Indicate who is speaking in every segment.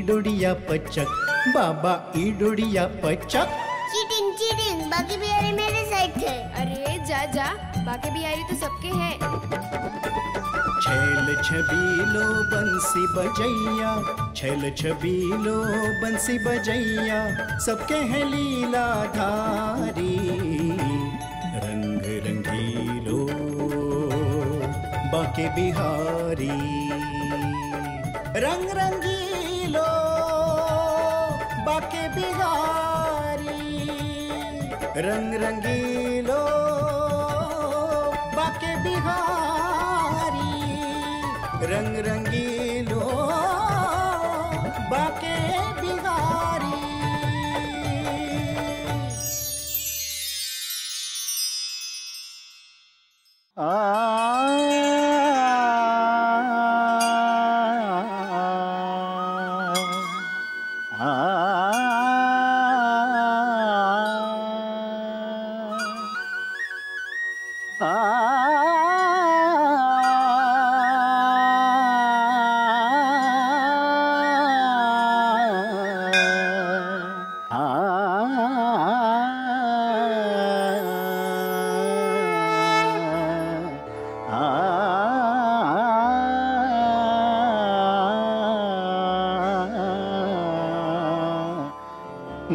Speaker 1: ईडुड़िया पचक, बाबा ईडुड़िया पचक।
Speaker 2: Cheating cheating, बाकी बिहारी मेरे side थे।
Speaker 3: अरे जा जा, बाकी बिहारी तो सबके हैं।
Speaker 1: छैल छबीलो बंसी बजैया, छैल छबीलो बंसी बजैया, सबके हैं लीला धारी। रंग रंगीलो बाके बिहारी, रंग रंगीलो बाके बिहारी, रंग रंगीलो बाके बिहारी, रंग रंगीलो बाके बिहारी।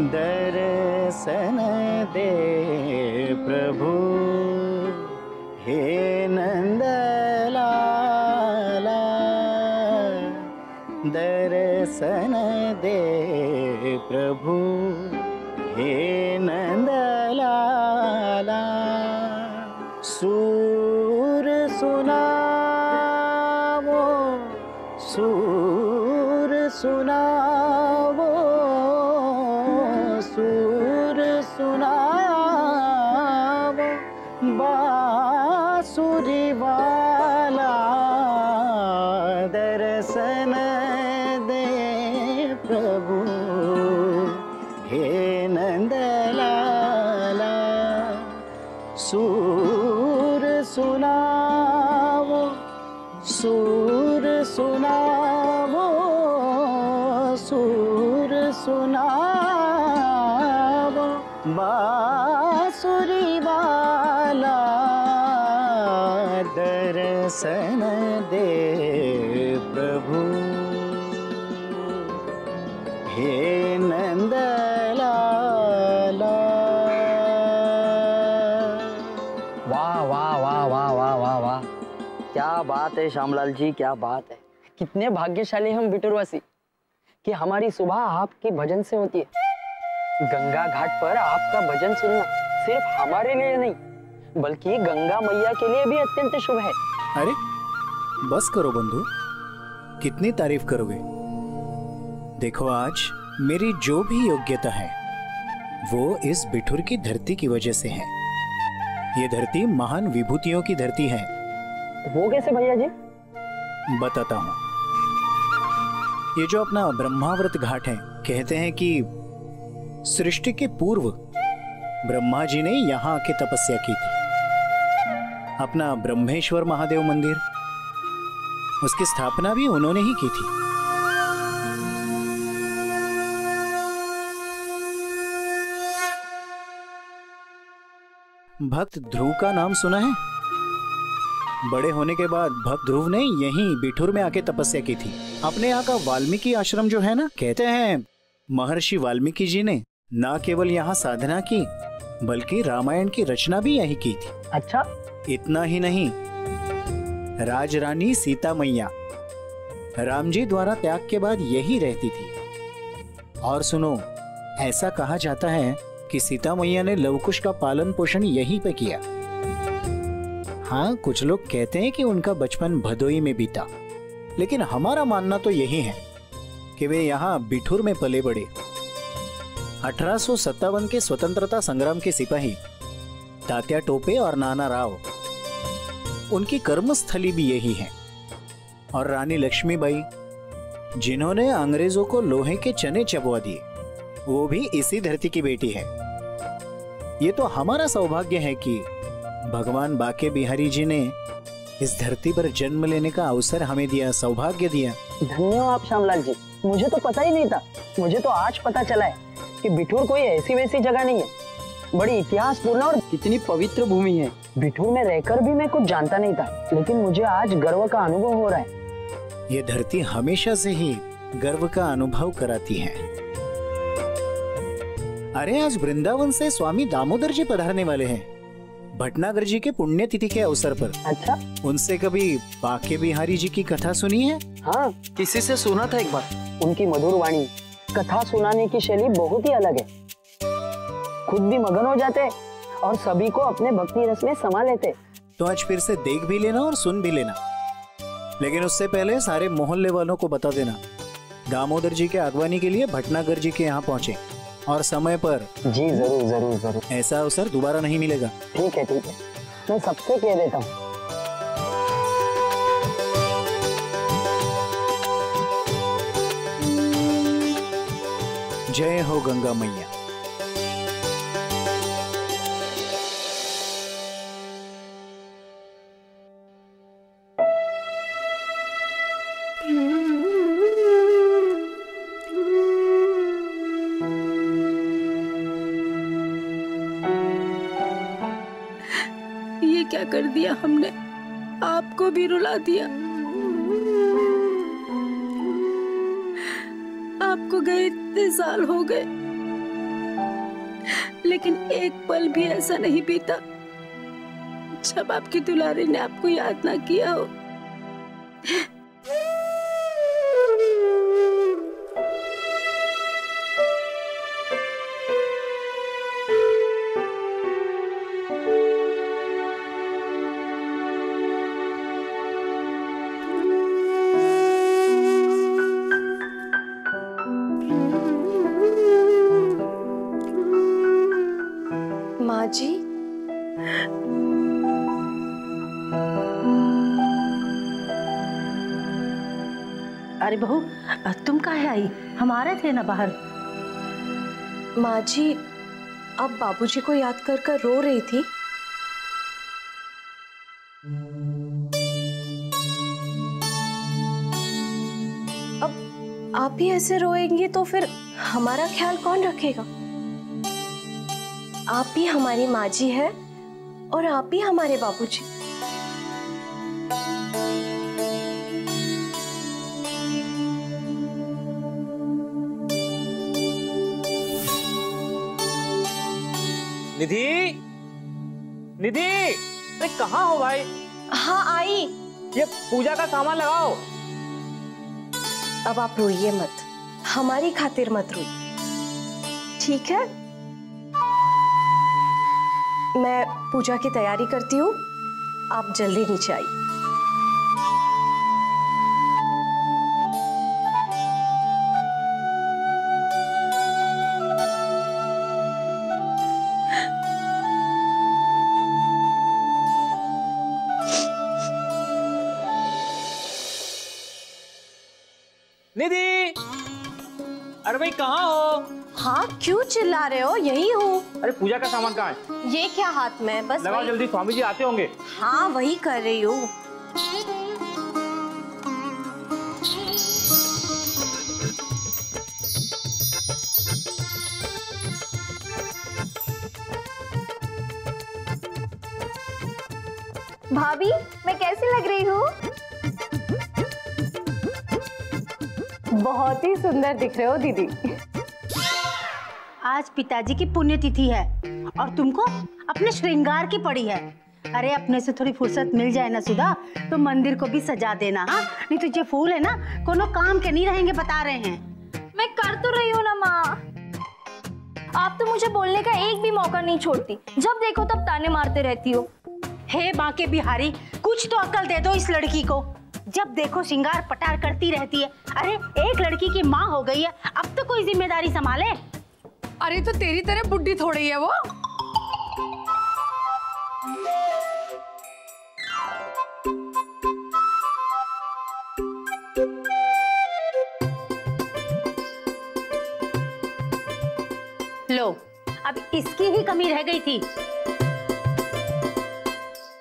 Speaker 4: दर्शन दे प्रभु हे नंदलाला, दर्शन दे प्रभु हे नंदलाला। सूर सुनावो, सूर सुनावो, सूर सुनावो, बांसुरी वाला। दर्शन दे प्रभु हे नंदलाला। सूर सुनावो, सूर सुनावो, सूर सुनावो, बांसुरी वाला। दर्शन दे प्रभु हे नंदलाला।
Speaker 5: वाह वाह वाह वाह वाह वाह वाह, क्या बात है श्यामलाल जी, क्या बात है। कितने भाग्यशाली हम बिटूरवासी कि हमारी सुबह आपके भजन से होती है। गंगा घाट पर आपका भजन सुनना सिर्फ हमारे लिए नहीं बल्कि गंगा मैया के लिए भी अत्यंत शुभ है।
Speaker 1: अरे बस करो बंधु, कितनी तारीफ करोगे। देखो आज मेरी जो भी योग्यता है वो इस बिठूर की धरती की वजह से है। ये धरती महान विभूतियों की धरती है।
Speaker 5: वो कैसे भैया जी?
Speaker 1: बताता हूँ। ये जो अपना ब्रह्माव्रत घाट है, कहते हैं कि सृष्टि के पूर्व ब्रह्मा जी ने यहाँ आके तपस्या की थी। अपना ब्रह्मेश्वर महादेव मंदिर, उसकी स्थापना भी उन्होंने ही की थी। भक्त ध्रुव का नाम सुना है? बड़े होने के बाद भक्त ध्रुव ने यहीं बिठूर में आके तपस्या की थी। अपने यहाँ का वाल्मीकि आश्रम जो है ना, कहते हैं महर्षि वाल्मीकि जी ने न केवल यहाँ साधना की बल्कि रामायण की रचना भी यही की थी।
Speaker 5: अच्छा,
Speaker 1: इतना ही नहीं, राजरानी सीता मैया राम जी द्वारा त्याग के बाद यही रहती थी। और सुनो, ऐसा कहा जाता है कि सीता मैया ने लवकुश का पालन पोषण यहीं पे किया। हाँ, कुछ लोग कहते हैं कि उनका बचपन भदोई में बीता, लेकिन हमारा मानना तो यही है कि वे यहाँ बिठूर में पले बड़े। 1857 के स्वतंत्रता संग्राम के सिपाही तात्या टोपे और नाना राव, उनकी कर्मस्थली भी यही है। और रानी लक्ष्मीबाई, जिन्होंने अंग्रेजों को लोहे के चने चबवा दिए, वो भी इसी धरती की बेटी है। ये तो हमारा सौभाग्य है कि भगवान बाके बिहारी जी ने इस धरती पर जन्म लेने का अवसर हमें दिया, सौभाग्य दिया।
Speaker 5: धन्यवाद आप श्यामलाल जी, मुझे तो पता ही नहीं था। मुझे तो आज पता चला है कि बिठूर कोई ऐसी वैसी जगह नहीं है, बड़ी इतिहासपूर्ण और कितनी पवित्र भूमि है। बिठूर में रहकर भी मैं कुछ जानता नहीं था, लेकिन मुझे आज गर्व का अनुभव हो रहा है।
Speaker 1: ये धरती हमेशा से ही गर्व का अनुभव कराती है। अरे आज वृंदावन से स्वामी दामोदर जी पधारने वाले हैं, भटनागर जी के पुण्यतिथि के अवसर पर।
Speaker 5: अच्छा,
Speaker 1: उनसे कभी बाके बिहारी जी की कथा सुनी है?
Speaker 5: हाँ, किसी से सुना था एक बार। उनकी मधुर वाणी, कथा सुनाने की शैली बहुत ही अलग है। खुद भी मगन हो जाते और सभी को अपने भक्ति रस में समा लेते।
Speaker 1: तो आज फिर से देख भी लेना और सुन भी लेना, लेकिन उससे पहले सारे मोहल्ले वालों को बता देना दामोदर जी के अगवानी के लिए भटनागर जी के यहाँ पहुँचे और समय पर।
Speaker 5: जी जरूर जरूर जरूर।
Speaker 1: ऐसा अवसर दोबारा नहीं मिलेगा।
Speaker 5: ठीक है, मैं सबसे कह देता हूँ।
Speaker 1: जय हो गंगा मैया।
Speaker 6: ये क्या कर दिया हमने, आपको भी रुला दिया। आपको गए इतने साल हो गए, लेकिन एक पल भी ऐसा नहीं बीता जब आपकी दुलारी ने आपको याद ना किया हो।
Speaker 3: माँ जी,
Speaker 6: अरे बहू, तुम काहे आई? हम आ रहे थे ना बाहर।
Speaker 3: माँ जी, अब बाबूजी को याद कर कर रो रही थी। अब आप ही ऐसे रोएंगी तो फिर हमारा ख्याल कौन रखेगा? आप ही हमारी माँ जी है और आप ही हमारे बाबूजी।
Speaker 7: निधि, निधि, अरे कहाँ हो भाई?
Speaker 3: हाँ आई।
Speaker 7: ये पूजा का सामान लगाओ।
Speaker 3: अब आप रोइए मत, हमारी खातिर मत रोइए, ठीक है? मैं पूजा की तैयारी करती हूँ, आप जल्दी नीचे आइए।
Speaker 7: निधि, अरे भाई कहाँ हो?
Speaker 3: हाँ, क्यों चिल्ला रहे हो? यही हूँ।
Speaker 7: अरे पूजा का सामान कहाँ है?
Speaker 3: ये क्या हाथ में? बस
Speaker 7: लगाओ जल्दी, स्वामी जी आते होंगे।
Speaker 3: हाँ, वही कर रही हूँ।
Speaker 2: भाभी, मैं कैसी लग रही हूँ?
Speaker 6: बहुत ही सुंदर दिख रहे हो दीदी। आज पिताजी की पुण्यतिथि है और तुमको अपने श्रृंगार की पड़ी है। अरे अपने से थोड़ी फुर्सत मिल जाए ना सुधा, तो मंदिर को भी सजा देना। हाँ, नहीं तो ये फूल है ना, कोनो काम के नहीं रहेंगे, बता रहे हैं।
Speaker 2: मैं कर तो रही हूँ ना माँ। आप तो मुझे बोलने का एक भी मौका नहीं छोड़ती, जब देखो तब ताने मारते रहती हो।
Speaker 6: हे बाके बिहारी, कुछ तो अकल दे दो इस लड़की को। जब देखो श्रृंगार पटार करती रहती है। अरे एक लड़की की माँ हो गई है, अब तो कोई जिम्मेदारी संभाले।
Speaker 8: अरे तो तेरी तरह बुड्ढी थोड़ी है वो।
Speaker 6: लो, अब इसकी ही कमी रह गई थी।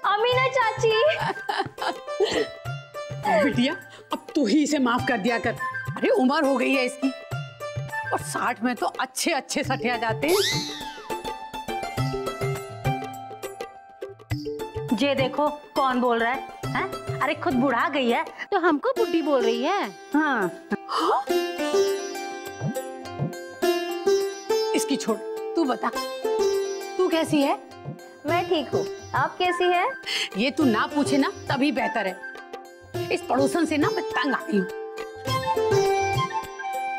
Speaker 2: अमीना चाची।
Speaker 8: बिटिया, अब तू ही इसे माफ कर दिया कर। अरे उम्र हो गई है इसकी, और 60 में तो अच्छे अच्छे सठिया जाते हैं।
Speaker 6: ये देखो कौन बोल रहा है, हैं? अरे खुद बुढ़ा गई है तो हमको बुढ़ी बोल रही है। हाँ।
Speaker 8: इसकी छोड़, तू बता, तू कैसी है?
Speaker 2: मैं ठीक हूँ, आप कैसी हैं?
Speaker 8: ये तू ना पूछे ना तभी बेहतर है। इस पड़ोसन से ना मैं तंग आ गई हूँ,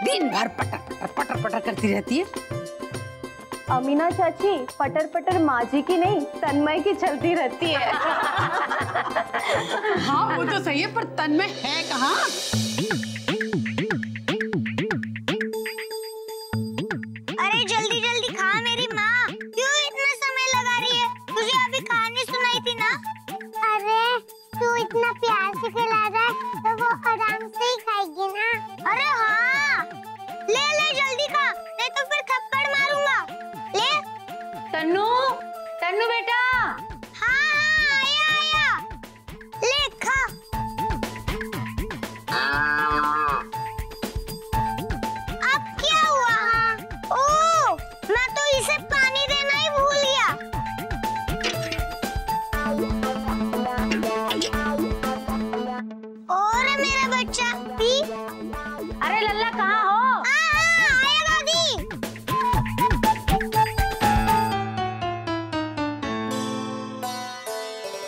Speaker 8: दिन भर पटर पटर पटर पटर करती रहती है।
Speaker 2: अमीना चाची पटर पटर माजी की नहीं तन्मय की चलती रहती है।
Speaker 8: हाँ वो तो सही है, पर तन्मय है कहाँ?
Speaker 9: अरे जल्दी जल्दी खा मेरी माँ, क्यों इतना समय लगा रही है? तुझे अभी कहानी सुनाई थी ना। अरे तू इतना प्यार से खिला रहा है तो वो आराम से ही खाएगी ना। अरे हाँ, ले ले जल्दी खा, नहीं तो फिर थप्पड़ मारूंगा। ले
Speaker 6: तन्नू, तन्नू बेटा।
Speaker 9: हाँ आया आया, ले खा। अब क्या हुआ? ओह, मैं तो इसे पानी देना ही भूल गया। और मेरा बच्चा पी।
Speaker 6: अरे लल्ला कहाँ हो?
Speaker 9: आया दादी।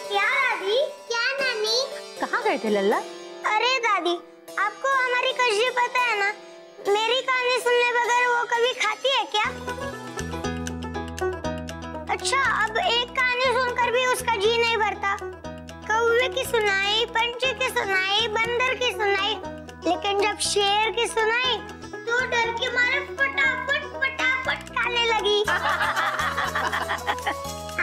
Speaker 9: क्या दादी? क्या नानी?
Speaker 6: कहाँ गए थे लल्ला?
Speaker 9: अरे दादी, आपको हमारी कजरी पता है ना? मेरी कहानी सुनने बगैर वो कभी खाती है क्या? अच्छा, अब एक कहानी सुनकर भी उसका जी नहीं भरता। कौवे की सुनाई, पंछी की सुनाई, बंदर की सुनाई, लेकिन जब शेर की सुनाई तो डर के मारे फटाफट फटाफट खाने लगी।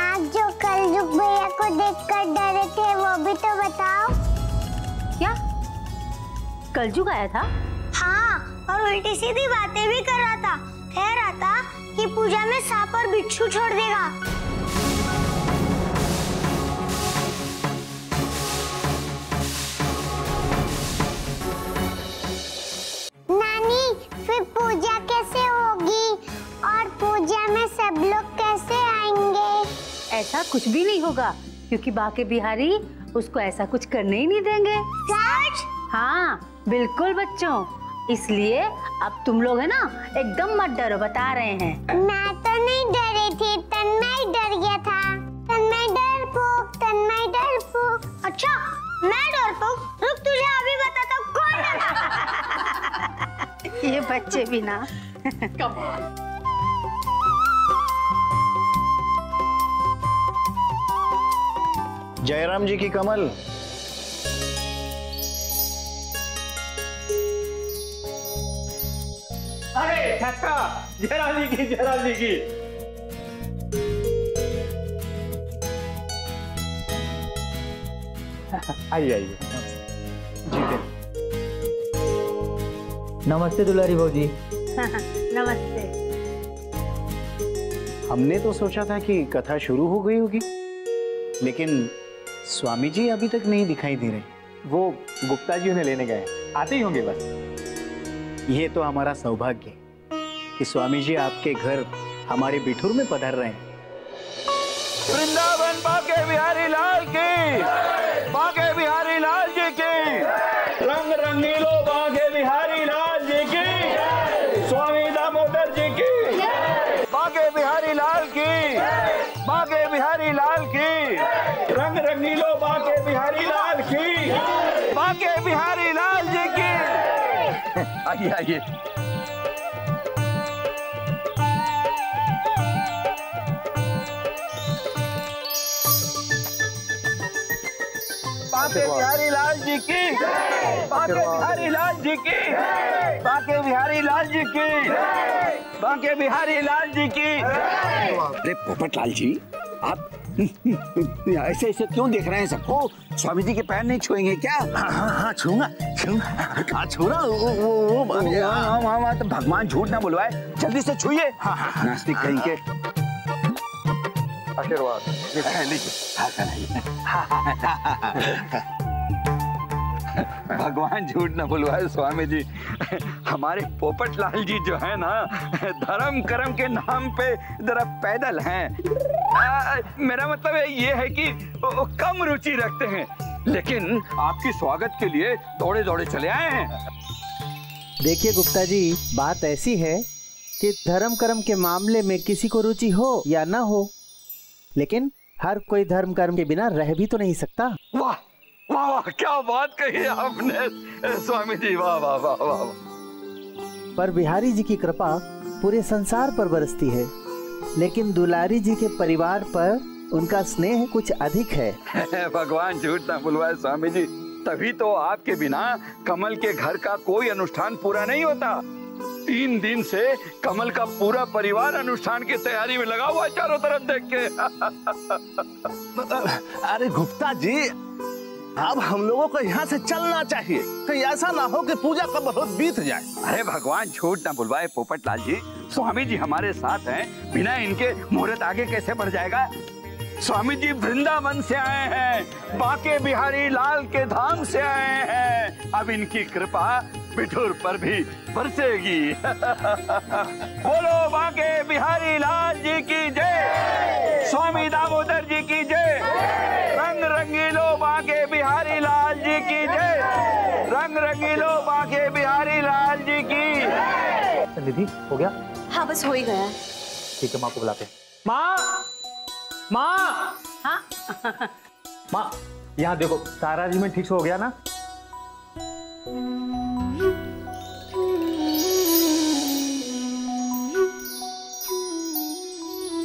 Speaker 9: आप जो कलयुग भैया को देखकर डरे थे वो भी तो बताओ।
Speaker 6: क्या कलजुग आया था?
Speaker 9: हाँ, और उल्टी सीधी बातें भी कर रहा था। कह रहा था कि पूजा में सांप और बिच्छू छोड़ देगा। नानी, फिर पूजा कैसे होगी और पूजा में सब लोग कैसे आएंगे?
Speaker 6: ऐसा कुछ भी नहीं होगा, क्योंकि बाके बिहारी उसको ऐसा कुछ करने ही नहीं देंगे।
Speaker 9: सच?
Speaker 6: हाँ बिल्कुल बच्चों, इसलिए अब तुम लोग है ना एकदम मत डरो, बता रहे हैं।
Speaker 9: मैं तो नहीं डरी थी, तन्मय डर गया था। तन्मय डरपोक, तन्मय डरपोक। अच्छा, मैं डरपोक? रुक, तुझे अभी बताता हूँ कौन डरा।
Speaker 6: ये बच्चे भी ना।
Speaker 8: कमाल।
Speaker 1: जयराम जी की कमल।
Speaker 7: अरे चाचा, जयराम जी की, जयराम जी की। आइए आइए।
Speaker 5: नमस्ते दुलारी भौजी।
Speaker 6: नमस्ते।
Speaker 1: हमने तो सोचा था कि कथा शुरू हो गई होगी, लेकिन स्वामी जी अभी तक नहीं दिखाई दे रहे।
Speaker 7: वो गुप्ता जी उन्हें लेने गए, आते ही होंगे बस।
Speaker 1: ये तो हमारा सौभाग्य है कि स्वामी जी आपके घर हमारे बिठूर में पधार रहे हैं।
Speaker 10: वृंदावन बाके बिहारी लाल की, बाके बिहारी लाल जी की, रंग रंगीलो बाके बिहारी लाल जी की, स्वामी दामोदर जी की, बाके बिहारी लाल की, बाके बिहारी लाल की, रंग रंगीलो बाके बिहारी लाल की, बाके बिहारी लाल जी की। आइए आइए। बाके बिहारी लाल जी की, बाके बिहारी लाल जी की, बाके बिहारी लाल जी की, बाके बिहारी लाल जी की।
Speaker 11: अरे पोपटलाल जी, आप ऐसे ऐसे क्यों देख रहे हैं सबको? स्वामी जी के पैर नहीं छुएंगे क्या?
Speaker 10: हाँ छूंगा छूंगा। कहाँ छू रहा?
Speaker 11: वो तो भगवान झूठ ना बुलवाए, जल्दी से छुइए। नास्तिक कहीं के।
Speaker 10: आशीर्वाद
Speaker 11: लीजिए। हाँ, भगवान झूठ न बुलवाए स्वामी जी, हमारे पोपट लाल जी जो है ना, धर्म कर्म के नाम पे जरा पैदल हैं। मेरा मतलब ये है कि वो कम रुचि रखते हैं, लेकिन आपकी स्वागत के लिए दौड़े दौड़े चले आए हैं।
Speaker 4: देखिए गुप्ता जी, बात ऐसी है कि धर्म कर्म के मामले में किसी को रुचि हो या ना हो, लेकिन हर कोई धर्म कर्म के बिना रह भी तो नहीं सकता।
Speaker 11: वाह वाह वाह, क्या बात कही है आपने स्वामी जी, वाह वाह वाह वाह।
Speaker 4: पर बिहारी जी की कृपा पूरे संसार पर बरसती है, लेकिन दुलारी जी के परिवार पर उनका स्नेह कुछ अधिक है।
Speaker 11: भगवान झूठ ना बुलवाए स्वामी जी, तभी तो आपके बिना कमल के घर का कोई अनुष्ठान पूरा नहीं होता। 3 दिन से कमल का पूरा परिवार अनुष्ठान की तैयारी में लगा हुआ है, चारों तरफ देख के।
Speaker 12: अरे गुप्ता जी, अब हम लोगों को यहाँ से चलना चाहिए, कहीं ऐसा ना हो कि पूजा का बहुत बीत जाए।
Speaker 11: अरे भगवान झूठ ना बुलवाए पोपट लाल जी, स्वामी जी हमारे साथ हैं, बिना इनके मुहूर्त आगे कैसे बढ़ जाएगा। स्वामी जी वृंदावन से आए हैं, बांके बिहारी लाल के धाम से आए हैं, अब इनकी कृपा बिठूर पर भी बरसेगी। बोलो बांके बिहारी लाल जी की जय, स्वामी दामोदर जी की जय, रंग रंगीलो बांके बिहारी लाल जी की जय, रंग रंगीलो बांके बिहारी लाल जी की।
Speaker 7: निधि हो गया?
Speaker 3: हाँ बस हो ही गया।
Speaker 7: ठीक है, माँ को बुलाते हैं। माँ, माँ,
Speaker 3: हाँ
Speaker 7: माँ यहाँ देखो, सारा अरेंजमेंट ठीक से हो गया ना?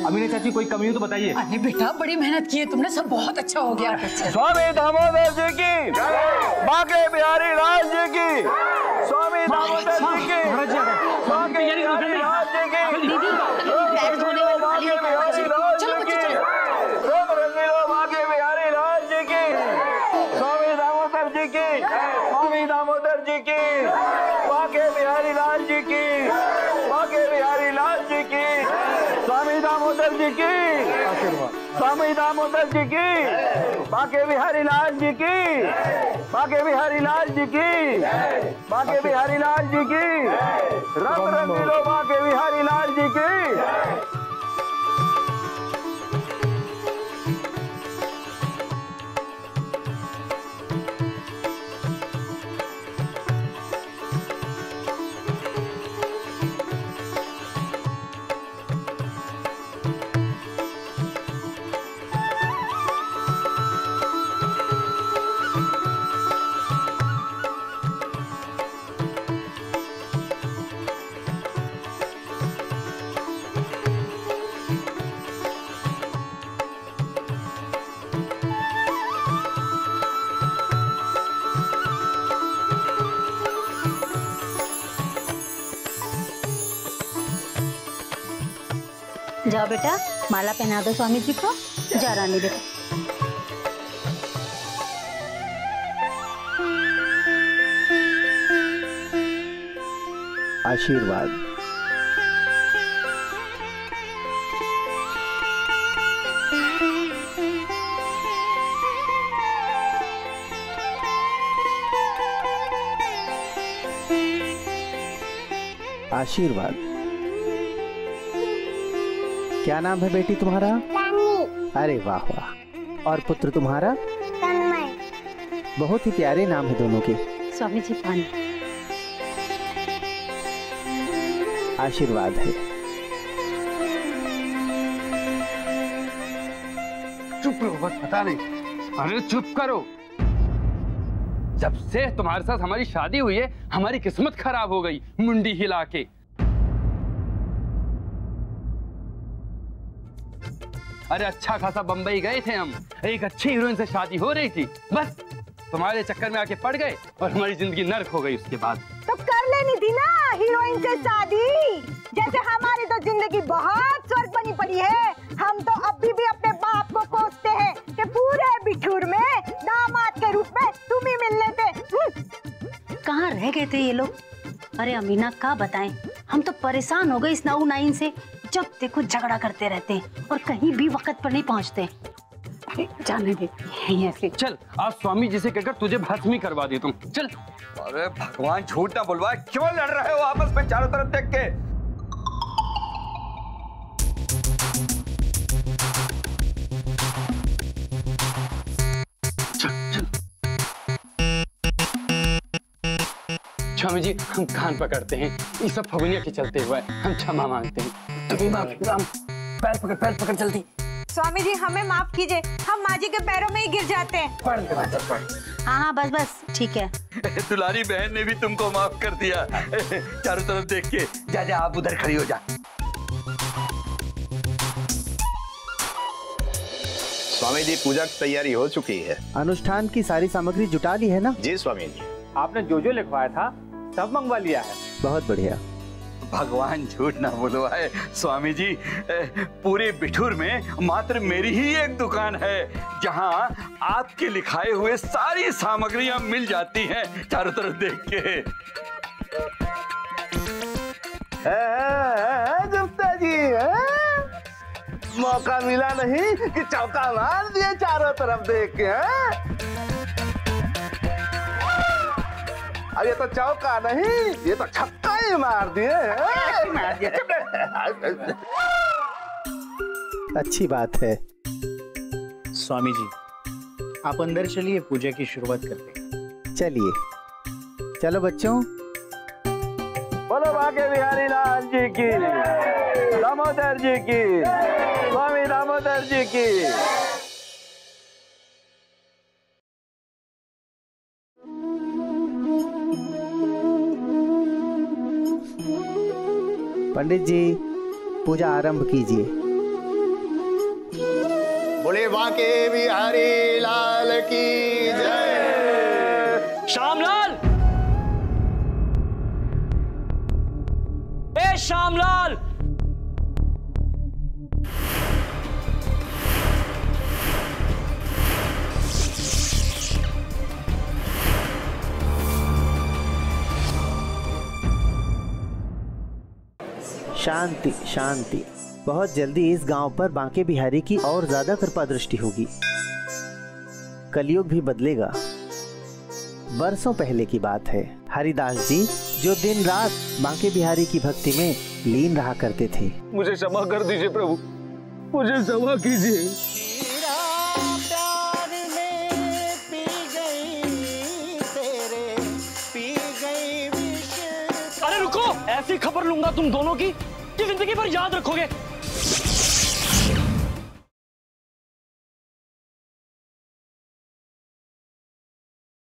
Speaker 7: अमीना चाची कोई कमी हो तो बताइए।
Speaker 8: अरे बेटा बड़ी मेहनत की है तुमने, सब बहुत अच्छा हो गया।
Speaker 10: स्वामी दामोदर जी की, बांके बिहारी लाल जी की, स्वामी दामोदर जी की, बांके बिहारी लाल जी की,
Speaker 8: पैर धोने वाली
Speaker 10: बांके बिहारी लाल जी की, रंग रंगीलो बांके बिहारी लाल जी की, स्वामी दामोदर जी की, स्वामी दामोदर जी की, बांके बिहारी लाल जी की, बांके बिहारी लाल जी की, स्वामी दामोदर जी की, स्वामी दामोदर जी की, बांके बिहारी लाल जी की, बांके बिहारी लाल जी की, बांके बिहारी लाल जी की, रंग रंगीलो बांके बिहारी लाल जी की।
Speaker 6: जाओ बेटा, माला पहना दो स्वामी जी को। जा रानी बेटा।
Speaker 4: आशीर्वाद। आशीर्वाद। क्या नाम है बेटी तुम्हारा?
Speaker 9: रानी।
Speaker 4: अरे वाह वाह। और पुत्र तुम्हारा?
Speaker 9: तन्मय।
Speaker 4: बहुत ही प्यारे नाम है दोनों के।
Speaker 6: स्वामी जी पानी।
Speaker 4: आशीर्वाद है।
Speaker 13: चुप रहो, बस पता नहीं। अरे चुप करो, जब से तुम्हारे साथ हमारी शादी हुई है हमारी किस्मत खराब हो गई, मुंडी हिला के। अरे अच्छा खासा बंबई गए थे हम, एक अच्छी हीरोइन से शादी हो रही थी, बस तुम्हारे चक्कर में आके पड़ गए और हमारी जिंदगी नर्क हो गई उसके बाद।
Speaker 14: तो कर लेनी थी ना हीरोइन से शादी, जैसे हमारी तो जिंदगी बहुत स्वर्ग बनी पड़ी है। हम तो अभी भी अपने बाप को कोसते हैं कि पूरे बिठूर में दामाद के रूप में तुम ही मिलने थे।
Speaker 6: कहाँ रह गए थे ये लोग? अरे अमीना का बताएं, हम तो परेशान हो गए इस नाऊ नाइन से। जब देखो झगड़ा करते रहते हैं और कहीं भी वक्त पर नहीं पहुंचते।
Speaker 8: जाने देती है ऐसे।
Speaker 13: चल आज स्वामी जी से कहकर तुझे भस्मी करवा देता हूँ, चल।
Speaker 11: अरे भगवान झूठ ना बुलवाए, क्यों लड़ रहे हो आपस में चारों तरफ देख के?
Speaker 13: स्वामी जी हम कान पकड़ते हैं, इस सब फगुनिया के चलते हुए हम क्षमा मांगते हैं। पैर पकड़ जल्दी।
Speaker 14: स्वामी जी हमें माफ कीजिए, हम माँ जी के पैरों में ही गिर जाते हैं।
Speaker 6: हाँ बस बस ठीक है।
Speaker 11: दुलारी बहन ने भी तुमको माफ कर दिया। चारों तरफ देख के जा आप उधर खड़ी हो जा।
Speaker 10: स्वामी जी पूजा की तैयारी हो चुकी है।
Speaker 4: अनुष्ठान की सारी सामग्री जुटा ली है ना?
Speaker 10: जी स्वामी जी।
Speaker 7: आपने जो जो लिखवाया था सब मंगवा लिया है।
Speaker 4: बहुत बढ़िया।
Speaker 11: भगवान झूठ ना बुलवाए स्वामी जी, पूरे बिठूर में मात्र मेरी ही एक दुकान है जहां आपके लिखाए हुए सारी सामग्रियां मिल जाती हैं चारों तरफ देख के।
Speaker 12: गुप्ता जी मौका मिला नहीं कि चौका मार दिए चारों तरफ देख के। ये तो चौका नहीं, ये तो छक्का ही मार दिए।
Speaker 4: अच्छी बात है।
Speaker 1: स्वामी जी आप अंदर चलिए, पूजा की शुरुआत करते हैं।
Speaker 4: चलिए चलो बच्चों।
Speaker 10: बोलो बाके बिहारी लाल जी की, दामोदर जी की, स्वामी दामोदर जी की।
Speaker 4: पंडित जी पूजा आरंभ कीजिए।
Speaker 10: बोले बाके बिहारी लाल की जय।
Speaker 5: श्यामलाल, ए श्यामलाल,
Speaker 4: शांति शांति। बहुत जल्दी इस गांव पर बांके बिहारी की और ज्यादा कृपा दृष्टि होगी। कलयुग भी बदलेगा। वर्षों पहले की बात है, हरिदास जी जो दिन रात बांके बिहारी की भक्ति में लीन रहा करते थे।
Speaker 10: मुझे क्षमा कर दीजिए प्रभु, मुझे क्षमा कीजिए।
Speaker 5: अरे रुको, ऐसी खबर लूंगा तुम दोनों की कि जिंदगी भर याद रखोगे।